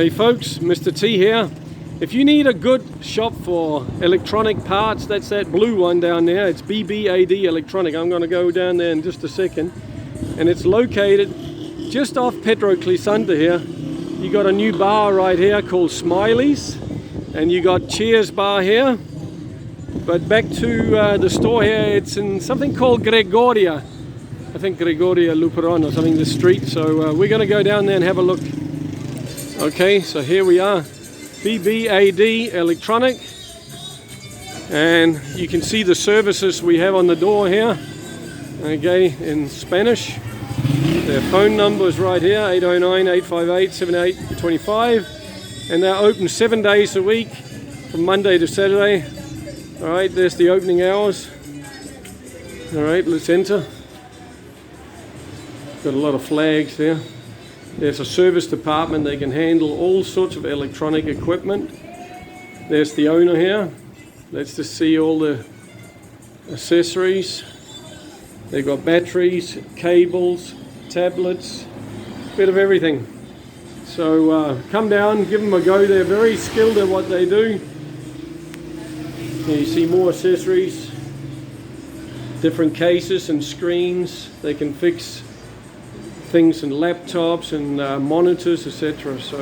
Hey folks, Mr. T here. If you need a good shop for electronic parts, that's that blue one down there. It's BBAD Electronic. I'm going to go down there in just a second. And it's located just off Pedro Clisanta here. You got a new bar right here called Smiley's. And you got Cheers bar here. But back to the store here, it's in something called Gregoria. I think Gregorio Luperon or something, the street. So we're going to go down there and have a look. Okay, so here we are, BBAD Electronic, and you can see the services we have on the door here, okay, in Spanish. Their phone number is right here, 809-858-7825, and they're open 7 days a week, from Monday to Saturday. All right, there's the opening hours. All right, let's enter. Got a lot of flags there. There's a service department. They can handle all sorts of electronic equipment. There's the owner here. Let's just see all the accessories. They've got batteries, cables, tablets, bit of everything. So come down, give them a go. They're very skilled at what they do. Here you see more accessories, different cases and screens. They can fix things and laptops and monitors, etc. So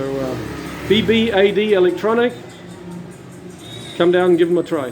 BBAD Electronic, come down and give them a try.